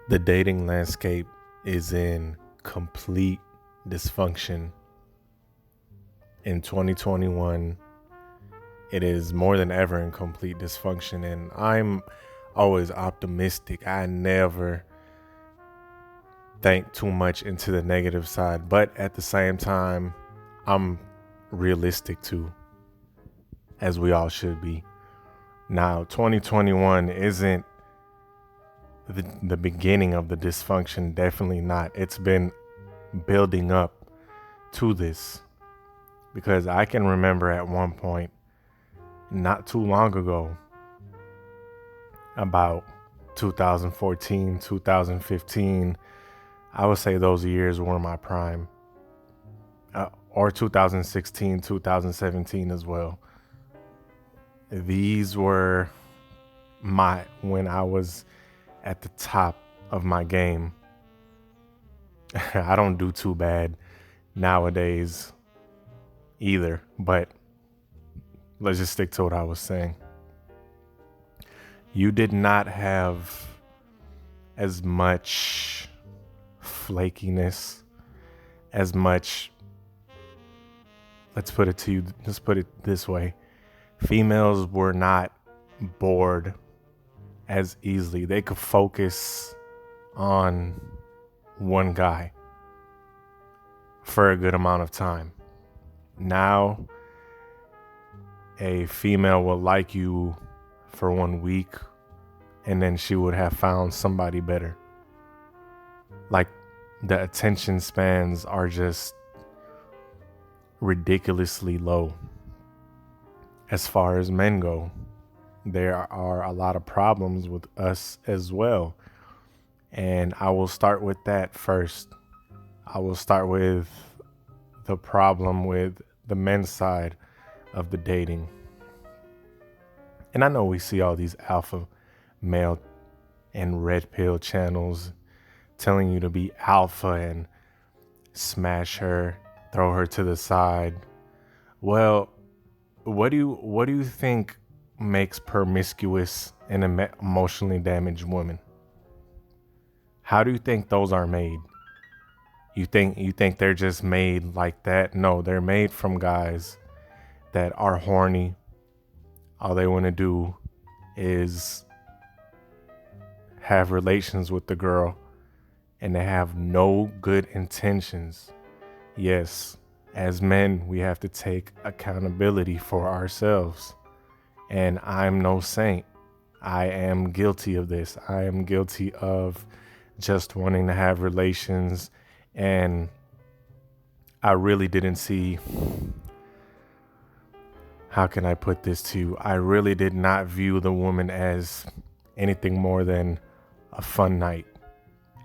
The dating landscape is in complete dysfunction. In 2021, it is more than ever in complete dysfunction, and I'm always optimistic. I never think too much into the negative side, but at the same time, I'm realistic too, as we all should be. Now, 2021 isn't the beginning of the dysfunction, definitely not. It's been building up to this because I can remember at one point, not too long ago, about 2014, 2015, I would say those years were my prime, or 2016, 2017 as well. These were when I was at the top of my game. I don't do too bad nowadays either, but let's just stick to what I was saying. You did not have as much flakiness, as much, let's put it this way. Females were not bored as easily. They could focus on one guy for a good amount of time. Now, a female will like you for 1 week and then she would have found somebody better. Like, the attention spans are just ridiculously low. As far as men go, there are a lot of problems with us as well. And I will start with that first. I will start with the problem with the men's side of the dating. And I know we see all these alpha male and red pill channels telling you to be alpha and smash her, throw her to the side. Well, what do you think makes promiscuous and emotionally damaged women? How do you think those are made? You think they're just made like that? No, they're made from guys that are horny. All they want to do is have relations with the girl, and they have no good intentions. Yes, as men, we have to take accountability for ourselves. And I'm no saint. I am guilty of this. I am guilty of just wanting to have relations, and I really didn't see, how can I put this to you? I really did not view the woman as anything more than a fun night.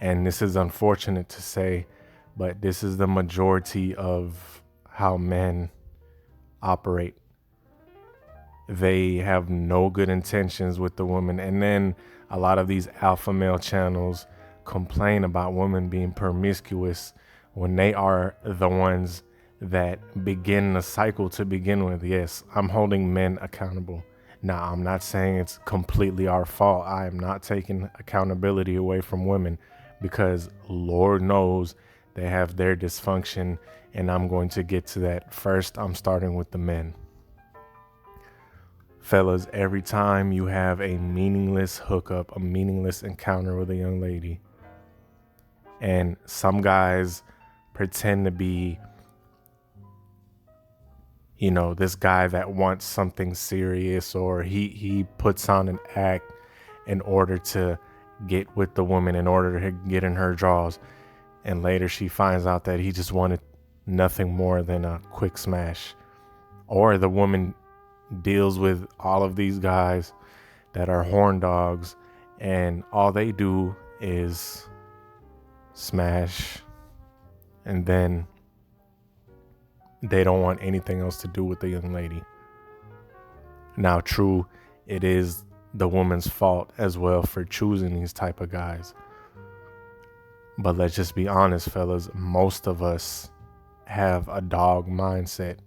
And this is unfortunate to say, but this is the majority of how men operate. They have no good intentions with the woman. And then a lot of these alpha male channels complain about women being promiscuous when they are the ones that begin the cycle to begin with. Yes, I'm holding men accountable. Now, I'm not saying it's completely our fault. I am not taking accountability away from women, because Lord knows they have their dysfunction, and I'm going to get to that. First, I'm starting with the men. Fellas, every time you have a meaningless hookup, a meaningless encounter with a young lady, and some guys pretend to be, this guy that wants something serious, or he puts on an act in order to get with the woman, in order to get in her draws. And later she finds out that he just wanted nothing more than a quick smash. Or the woman deals with all of these guys that are horn dogs, and all they do is smash, and then they don't want anything else to do with the young lady. Now, true, it is the woman's fault as well for choosing these type of guys. But let's just be honest, fellas. Most of us have a dog mindset.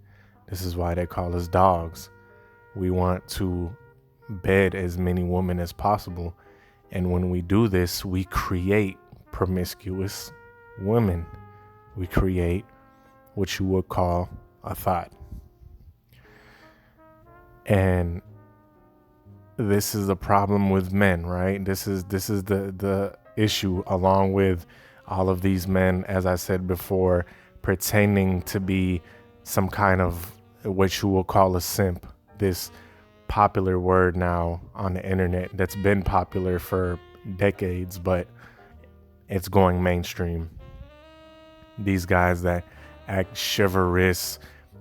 This is why they call us dogs. We want to bed as many women as possible. And when we do this, we create promiscuous women. We create what you would call a thought. And this is the problem with men, right? This is the issue, along with all of these men, as I said before, pretending to be some kind of what you will call a simp. This popular word now on the internet that's been popular for decades, but it's going mainstream. These guys that act chivalrous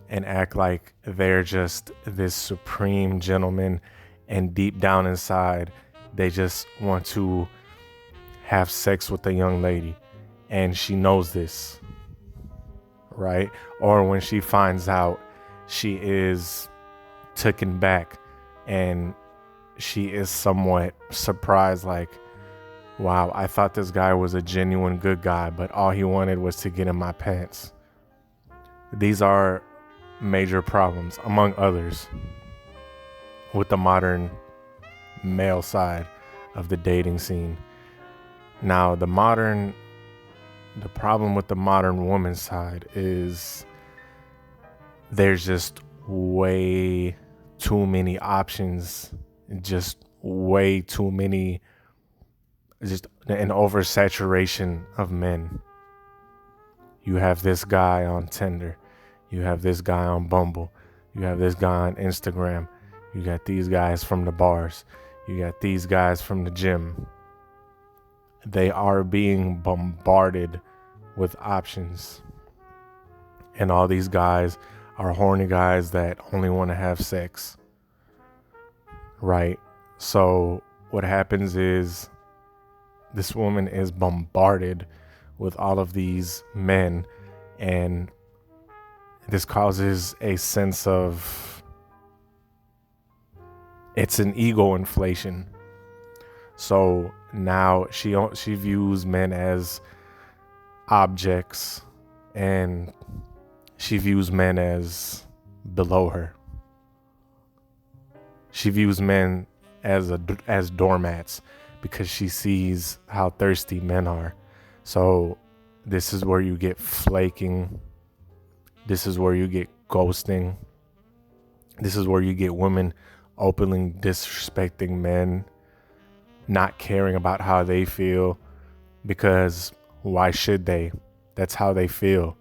and act like they're just this supreme gentleman, and deep down inside, they just want to have sex with a young lady, and she knows this, right? Or when she finds out, she is taken back and she is somewhat surprised, like, wow, I thought this guy was a genuine good guy, but all he wanted was to get in my pants. These are major problems, among others, with the modern male side of the dating scene. Now, the problem with the modern woman side is there's just way too many options, just way too many, just an oversaturation of men. You have this guy on Tinder, you have this guy on Bumble, you have this guy on Instagram, you got these guys from the bars, you got these guys from the gym. They are being bombarded with options. And all these guys are horny guys that only want to have sex. Right? So what happens is this woman is bombarded with all of these men, and this causes a sense of, it's an ego inflation. So now she views men as objects, and she views men as below her. She views men as doormats because she sees how thirsty men are. So this is where you get flaking. This is where you get ghosting. This is where you get women openly disrespecting men, not caring about how they feel, because why should they? That's how they feel.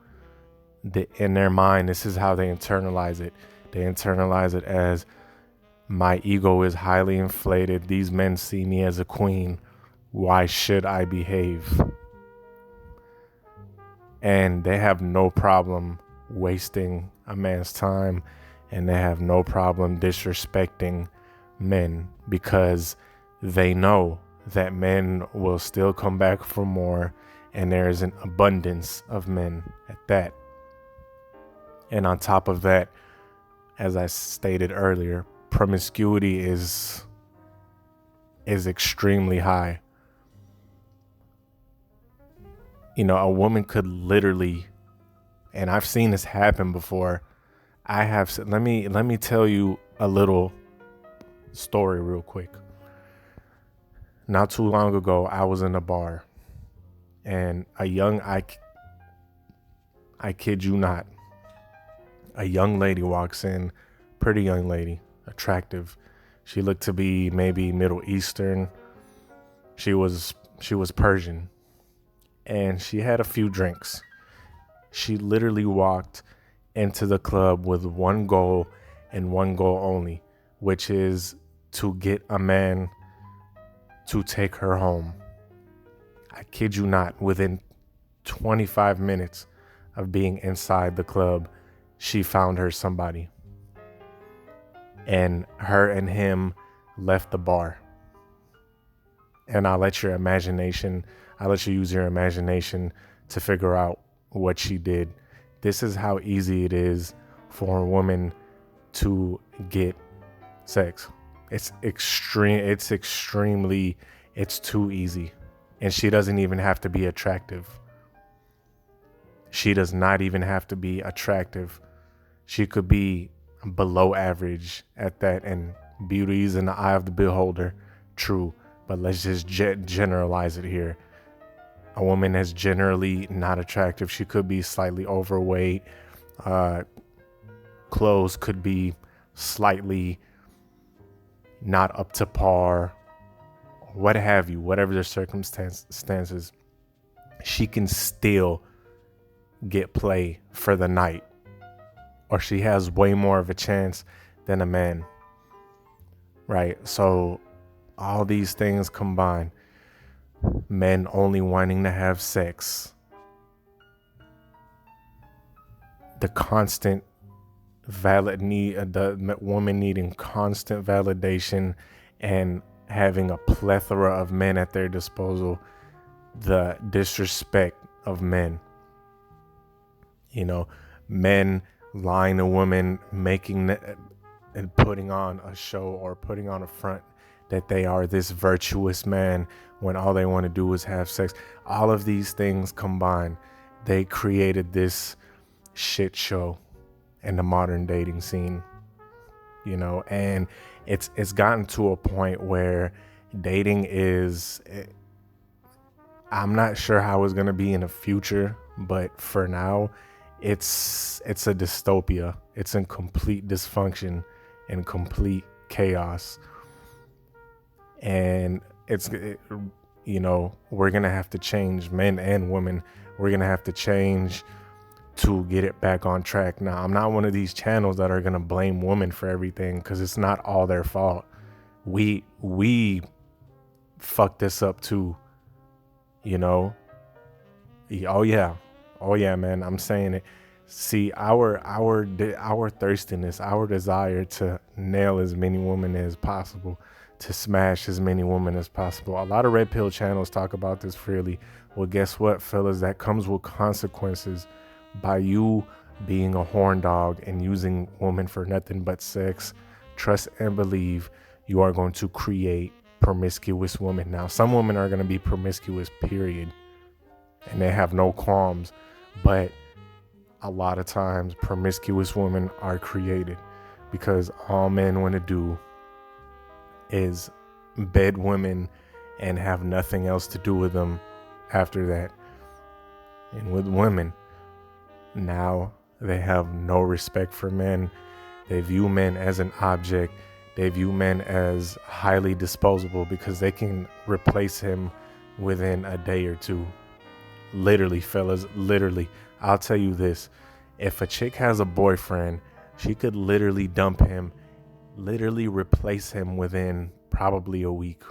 In their mind, this is how they internalize it. They internalize it as, my ego is highly inflated. These men see me as a queen. Why should I behave? And they have no problem wasting a man's time, and they have no problem disrespecting men, because they know that men will still come back for more, and there is an abundance of men at that. And on top of that, as I stated earlier, promiscuity is extremely high. You know, a woman could literally, and I've seen this happen before. Let me tell you a little story real quick. Not too long ago, I was in a bar, and I kid you not, a young lady walks in, pretty young lady, attractive. She looked to be maybe Middle Eastern. She was Persian, and she had a few drinks. She literally walked into the club with one goal and one goal only, which is to get a man to take her home. I kid you not, within 25 minutes of being inside the club, she found her somebody. And her and him left the bar. And I'll let you use your imagination to figure out what she did. This is how easy it is for a woman to get sex. It's too easy. And she doesn't even have to be attractive. She does not even have to be attractive. She could be below average at that, and beauty is in the eye of the beholder, true. but let's just generalize it here. A woman is generally not attractive. She could be slightly overweight. Clothes could be slightly not up to par, what have you, whatever the circumstances, she can still get play for the night, or she has way more of a chance than a man, right? So all these things combined, men only wanting to have sex, the constant the woman needing constant validation and having a plethora of men at their disposal, the disrespect of men, men lying to women, making and putting on a show or putting on a front that they are this virtuous man when all they want to do is have sex. All of these things combined, they created this shit show in the modern dating scene, and it's gotten to a point where dating I'm not sure how it's going to be in the future, but for now it's a dystopia. It's in complete dysfunction and complete chaos, and we're going to have to change, men and women. We're going to have to change to get it back on track. Now, I'm not one of these channels that are going to blame women for everything, because it's not all their fault. We fucked this up too, Oh yeah, man, I'm saying it. See, our thirstiness, our desire to nail as many women as possible, to smash as many women as possible. A lot of red pill channels talk about this freely. Well, guess what, fellas? That comes with consequences. By you being a horn dog and using women for nothing but sex, trust and believe you are going to create promiscuous women. Now, some women are going to be promiscuous, period, and they have no qualms, but a lot of times promiscuous women are created because all men want to do is bed women and have nothing else to do with them after that. And with women, now they have no respect for men. They view men as an object. They view men as highly disposable because they can replace him within a day or two. Literally, fellas, literally. I'll tell you this. If a chick has a boyfriend, she could literally dump him, literally replace him within probably a week.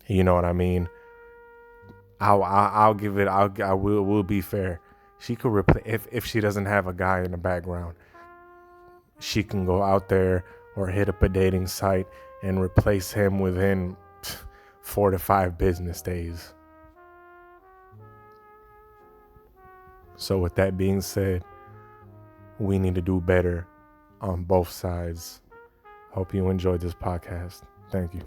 You know what I mean? I'll give it. I will be fair. She could replace if she doesn't have a guy in the background. She can go out there or hit up a dating site and replace him within 4 to 5 business days. So with that being said, we need to do better on both sides. Hope you enjoyed this podcast. Thank you.